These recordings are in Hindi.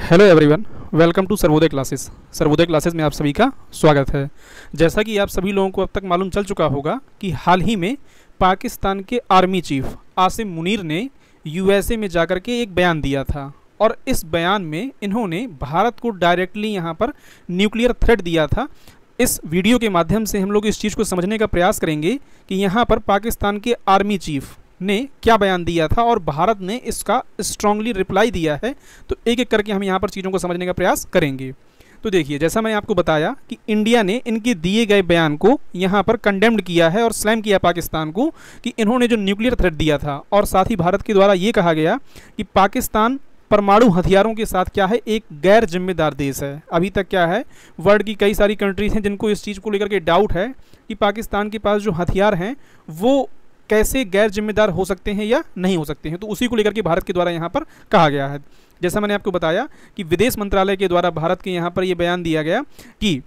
Hello everyone, welcome to Sarvodaya classes. Sarvodaya classes में आप सभी का स्वागत है। जैसा कि आप सभी लोगों को अब तक मालूम चल चुका होगा कि हाल ही में पाकिस्तान के आर्मी चीफ आसिम मुनीर ने यूएसए में जाकर के एक बयान दिया था और इस बयान में इन्होंने भारत को डायरेक्टली यहाँ पर न्यूक्लियर थ्रेट दिया था। इस वीडियो के माध्यम से हम लोग इस चीज़ को समझने का प्रयास करेंगे कि यहाँ पर पाकिस्तान के आर्मी चीफ ने क्या बयान दिया था और भारत ने इसका स्ट्रांगली रिप्लाई दिया है। तो एक एक करके हम यहाँ पर चीज़ों को समझने का प्रयास करेंगे। तो देखिए, जैसा मैंने आपको बताया कि इंडिया ने इनके दिए गए बयान को यहाँ पर कंडेम्ड किया है और स्लैम किया पाकिस्तान को कि इन्होंने जो न्यूक्लियर थ्रेट दिया था, और साथ ही भारत के द्वारा ये कहा गया कि पाकिस्तान परमाणु हथियारों के साथ क्या है, एक गैर जिम्मेदार देश है। अभी तक क्या है, वर्ल्ड की कई सारी कंट्रीज हैं जिनको इस चीज़ को लेकर के डाउट है कि पाकिस्तान के पास जो हथियार हैं वो कैसे गैर जिम्मेदार हो सकते हैं या नहीं हो सकते हैं। तो उसी को लेकर के भारत के द्वारा यहाँ पर कहा गया है। जैसा मैंने आपको बताया कि विदेश मंत्रालय के द्वारा भारत के यहाँ पर ये बयान दिया गया कि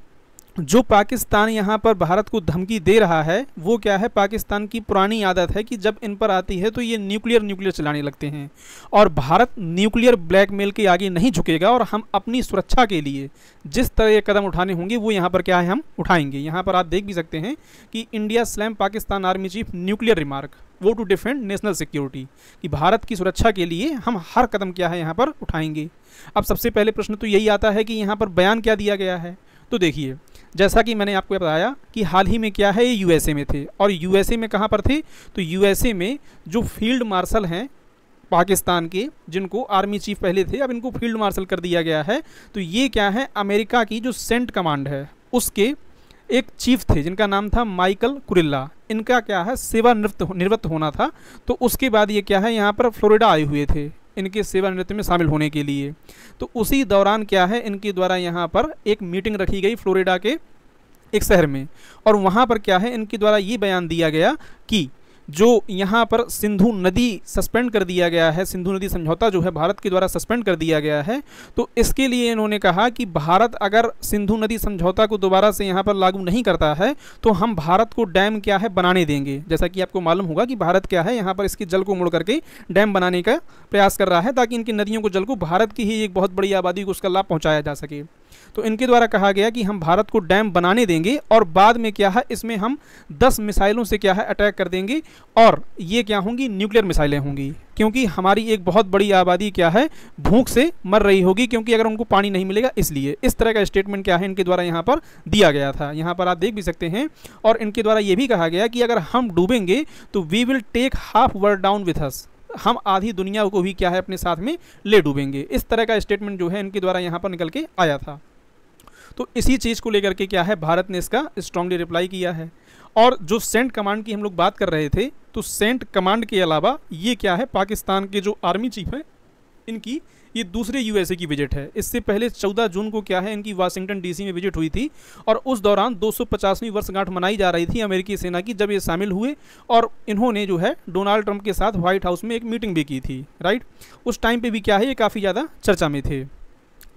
जो पाकिस्तान यहाँ पर भारत को धमकी दे रहा है वो क्या है, पाकिस्तान की पुरानी आदत है कि जब इन पर आती है तो ये न्यूक्लियर चलाने लगते हैं और भारत न्यूक्लियर ब्लैकमेल के आगे नहीं झुकेगा और हम अपनी सुरक्षा के लिए जिस तरह के कदम उठाने होंगे वो यहाँ पर क्या है, हम उठाएंगे। यहाँ पर आप देख भी सकते हैं कि India slam Pakistan army chief nuclear remark वो टू डिफेंड नेशनल सिक्योरिटी, कि भारत की सुरक्षा के लिए हम हर कदम क्या है यहाँ पर उठाएंगे। अब सबसे पहले प्रश्न तो यही आता है कि यहाँ पर बयान क्या दिया गया है। तो देखिए, जैसा कि मैंने आपको बताया कि हाल ही में क्या है, ये यूएसए में थे। और यूएसए में कहाँ पर थे, तो यूएसए में जो फील्ड मार्शल हैं पाकिस्तान के, जिनको आर्मी चीफ पहले थे अब इनको फील्ड मार्शल कर दिया गया है। तो ये क्या है, अमेरिका की जो सेंट कमांड है उसके एक चीफ थे जिनका नाम था माइकल कुरिल्ला। इनका क्या है, सेवानिवृत्त होना था। तो उसके बाद ये क्या है, यहाँ पर फ्लोरिडा आए हुए थे इनके सेवानिवृत्ति में शामिल होने के लिए। तो उसी दौरान क्या है, इनके द्वारा यहाँ पर एक मीटिंग रखी गई फ्लोरिडा के एक शहर में, और वहाँ पर क्या है, इनके द्वारा ये बयान दिया गया कि जो यहाँ पर सिंधु नदी सस्पेंड कर दिया गया है, सिंधु नदी समझौता जो है भारत के द्वारा सस्पेंड कर दिया गया है। तो इसके लिए इन्होंने कहा कि भारत अगर सिंधु नदी समझौता को दोबारा से यहाँ पर लागू नहीं करता है तो हम भारत को डैम क्या है बनाने देंगे। जैसा कि आपको मालूम होगा कि भारत क्या है, यहाँ पर इसके जल को मोड़ करके डैम बनाने का प्रयास कर रहा है ताकि इनकी नदियों को जल को भारत की ही एक बहुत बड़ी आबादी को उसका लाभ पहुँचाया जा सके। तो इनके द्वारा कहा गया कि हम भारत को डैम बनाने देंगे और बाद में क्या है, इसमें हम 10 मिसाइलों से क्या है अटैक कर देंगे, और ये क्या होंगी, न्यूक्लियर मिसाइलें होंगी, क्योंकि हमारी एक बहुत बड़ी आबादी क्या है, भूख से मर रही होगी, क्योंकि अगर उनको पानी नहीं मिलेगा इसलिए। इस तरह का स्टेटमेंट क्या है इनके द्वारा यहाँ पर दिया गया था, यहाँ पर आप देख भी सकते हैं। और इनके द्वारा ये भी कहा गया कि अगर हम डूबेंगे तो we will take half world down with us, हम आधी दुनिया को भी क्या है अपने साथ में ले डूबेंगे। इस तरह का स्टेटमेंट जो है इनके द्वारा यहाँ पर निकल के आया था। तो इसी चीज़ को लेकर के क्या है, भारत ने इसका स्ट्रांगली रिप्लाई किया है। और जो सेंट कमांड की हम लोग बात कर रहे थे, तो सेंट कमांड के अलावा ये क्या है, पाकिस्तान के जो आर्मी चीफ हैं इनकी ये दूसरे यूएसए की विजिट है। इससे पहले 14 जून को क्या है, इनकी वाशिंगटन डीसी में विजिट हुई थी और उस दौरान 250वीं वर्षगांठ मनाई जा रही थी अमेरिकी सेना की, जब ये शामिल हुए और इन्होंने जो है डोनाल्ड ट्रंप के साथ व्हाइट हाउस में एक मीटिंग भी की थी, राइट। उस टाइम पे भी क्या है, ये काफ़ी ज़्यादा चर्चा में थे।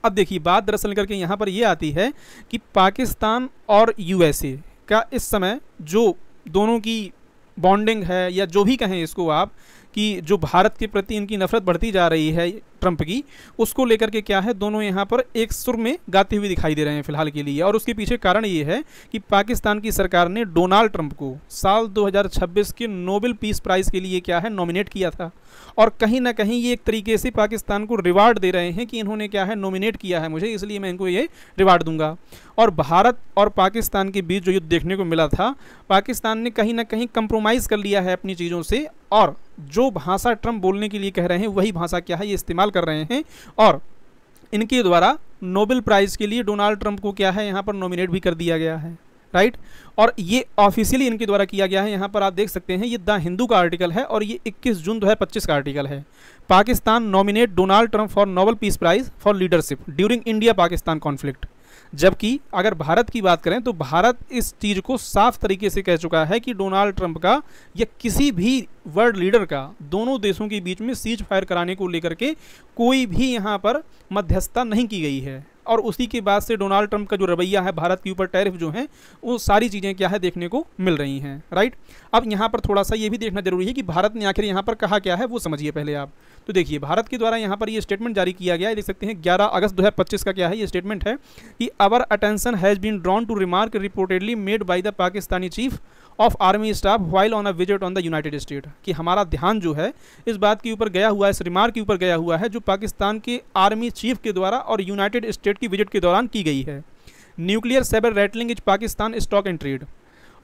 अब देखिए, बात दरअसल करके यहाँ पर ये आती है कि पाकिस्तान और यूएसए का इस समय जो दोनों की बॉन्डिंग है, या जो भी कहें इसको आप, कि जो भारत के प्रति इनकी नफरत बढ़ती जा रही है ट्रंप की, उसको लेकर के क्या है, दोनों यहाँ पर एक सुर में गाते हुए दिखाई दे रहे हैं फिलहाल के लिए। और उसके पीछे कारण ये है कि पाकिस्तान की सरकार ने डोनाल्ड ट्रंप को साल 2026 के नोबेल पीस प्राइज़ के लिए क्या है, नॉमिनेट किया था। और कहीं ना कहीं ये एक तरीके से पाकिस्तान को रिवार्ड दे रहे हैं कि इन्होंने क्या है, नॉमिनेट किया है मुझे, इसलिए मैं इनको ये रिवार्ड दूंगा। और भारत और पाकिस्तान के बीच जो युद्ध देखने को मिला था, पाकिस्तान ने कहीं ना कहीं कंप्रोमाइज़ कर लिया है अपनी चीज़ों से, और जो भाषा ट्रंप बोलने के लिए कह रहे हैं वही भाषा क्या है, ये इस्तेमाल कर रहे हैं। और इनके द्वारा नोबेल प्राइज़ के लिए डोनाल्ड ट्रंप को क्या है, यहाँ पर नॉमिनेट भी कर दिया गया है, राइट। और ये ऑफिशियली इनके द्वारा किया गया है। यहाँ पर आप देख सकते हैं, ये द हिंदू का आर्टिकल है और ये 21 जून 2025 का आर्टिकल है। Pakistan nominate Donald Trump for Nobel peace prize for leadership during India Pakistan conflict. जबकि अगर भारत की बात करें तो भारत इस चीज़ को साफ तरीके से कह चुका है कि डोनाल्ड ट्रंप का या किसी भी वर्ल्ड लीडर का दोनों देशों के बीच में सीज फायर कराने को लेकर के कोई भी यहाँ पर मध्यस्थता नहीं की गई है। और उसी के बाद से डोनाल्ड ट्रंप का जो रवैया है भारत के ऊपर टैरिफ जो है वो सारी चीज़ें क्या है देखने को मिल रही हैं, राइट। अब यहाँ पर थोड़ा सा ये भी देखना जरूरी है कि भारत ने आखिर यहाँ पर कहा क्या है वो समझिए पहले आप। तो देखिए भारत के द्वारा यहाँ पर ये स्टेटमेंट जारी किया गया है, देख सकते हैं 11 अगस्त 2025 का क्या है ये स्टेटमेंट है कि our attention has been drawn to remark reportedly made by the Pakistani chief of army staff while on a visit on the United State, कि हमारा ध्यान जो है इस बात के ऊपर गया हुआ है, इस रिमार्क के ऊपर गया हुआ है जो पाकिस्तान के आर्मी चीफ के द्वारा और यूनाइटेड स्टेट की विजिट के दौरान की गई है। Nuclear sabre rattling is Pakistan stock and trade,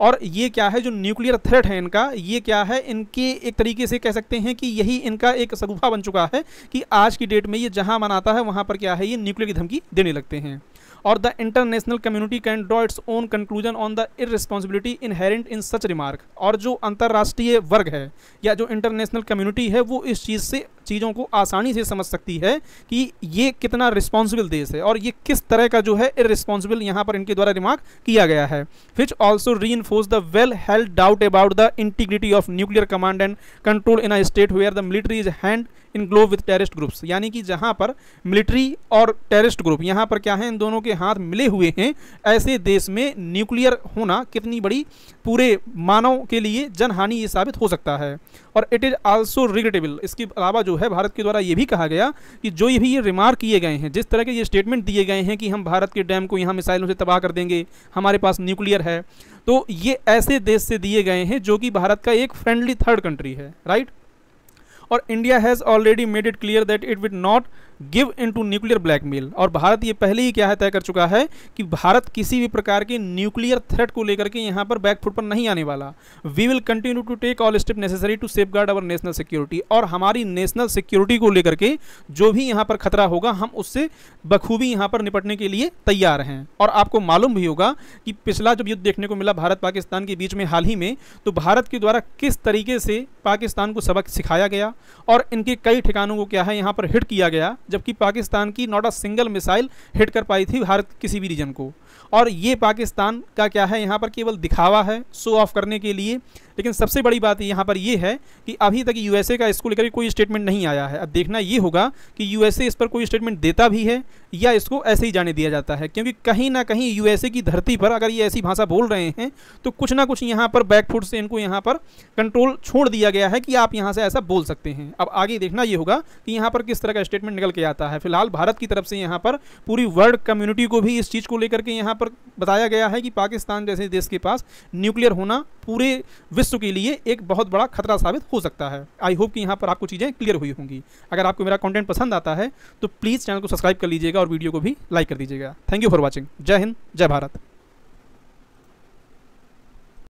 और ये क्या है जो न्यूक्लियर थ्रेट है इनका, ये क्या है इनके एक तरीके से कह सकते हैं कि यही इनका एक सगुफा बन चुका है कि आज की डेट में ये जहां मन आता है वहां पर क्या है ये न्यूक्लियर की धमकी देने लगते हैं। और the international community can draw its own conclusion on the irresponsibility inherent in such remark, और जो अंतर्राष्ट्रीय वर्ग है या जो इंटरनेशनल कम्युनिटी है वो इस चीज़ से चीज़ों को आसानी से समझ सकती है कि ये कितना रिस्पॉन्सिबल देश है और ये किस तरह का जो है इररिस्पॉन्सिबल यहाँ पर इनके द्वारा रिमार्क किया गया है। Which also reinforce the well held doubt about the integrity of nuclear command and control in a state where the military is hand in glove with terrorist groups, यानी कि जहां पर मिलिट्री और टेररिस्ट ग्रुप यहां पर क्या है इन दोनों के हाथ मिले हुए हैं, ऐसे देश में न्यूक्लियर होना कितनी बड़ी पूरे मानव के लिए जनहानि ये साबित हो सकता है। और इट इज़ आल्सो रिग्रेटेबल, इसके अलावा जो है भारत के द्वारा ये भी कहा गया कि जो ये भी ये रिमार्क किए गए हैं, जिस तरह के ये स्टेटमेंट दिए गए हैं कि हम भारत के डैम को यहाँ मिसाइलों से तबाह कर देंगे, हमारे पास न्यूक्लियर है, तो ये ऐसे देश से दिए गए हैं जो कि भारत का एक फ्रेंडली थर्ड कंट्री है, राइट। और India has already made it clear that it will not give into nuclear blackmail, और भारत ये पहले ही क्या है तय कर चुका है कि भारत किसी भी प्रकार के न्यूक्लियर थ्रेट को लेकर के यहाँ पर बैकफुट पर नहीं आने वाला। We will continue to take all step necessary to safeguard our national security, और हमारी नेशनल सिक्योरिटी को लेकर के जो भी यहाँ पर खतरा होगा हम उससे बखूबी यहाँ पर निपटने के लिए तैयार हैं। और आपको मालूम भी होगा कि पिछला जब युद्ध देखने को मिला भारत पाकिस्तान के बीच में हाल ही में, तो भारत के द्वारा किस तरीके से पाकिस्तान को सबक सिखाया गया और इनके कई ठिकानों को क्या है यहाँ पर हिट किया गया, जबकि पाकिस्तान की not a single missile hit कर पाई थी भारत किसी भी रीजन को। और ये पाकिस्तान का क्या है यहाँ पर केवल दिखावा है, शो ऑफ करने के लिए। लेकिन सबसे बड़ी बात यहाँ पर ये है कि अभी तक यूएसए का इसको लेकर कोई स्टेटमेंट नहीं आया है। अब देखना ये होगा कि यूएसए इस पर कोई स्टेटमेंट देता भी है या इसको ऐसे ही जाने दिया जाता है, क्योंकि कहीं ना कहीं यूएसए की धरती पर अगर ये ऐसी भाषा बोल रहे हैं तो कुछ ना कुछ यहाँ पर बैकफुट से इनको यहाँ पर कंट्रोल छोड़ दिया गया है कि आप यहाँ से ऐसा बोल सकते हैं। अब आगे देखना ये होगा कि यहाँ पर किस तरह का स्टेटमेंट निकल के आता है। फिलहाल भारत की तरफ से यहाँ पर पूरी वर्ल्ड कम्युनिटी को भी इस चीज़ को लेकर के यहाँ पर बताया गया है कि पाकिस्तान जैसे देश के पास न्यूक्लियर होना पूरे विश्व के लिए एक बहुत बड़ा खतरा साबित हो सकता है। आई होप कि यहाँ पर आपको चीज़ें क्लियर हुई होंगी। अगर आपको मेरा कंटेंट पसंद आता है तो प्लीज़ चैनल को सब्सक्राइब कर लीजिएगा और वीडियो को भी लाइक कर दीजिएगा। Thank you for watching. जय हिंद, जय भारत।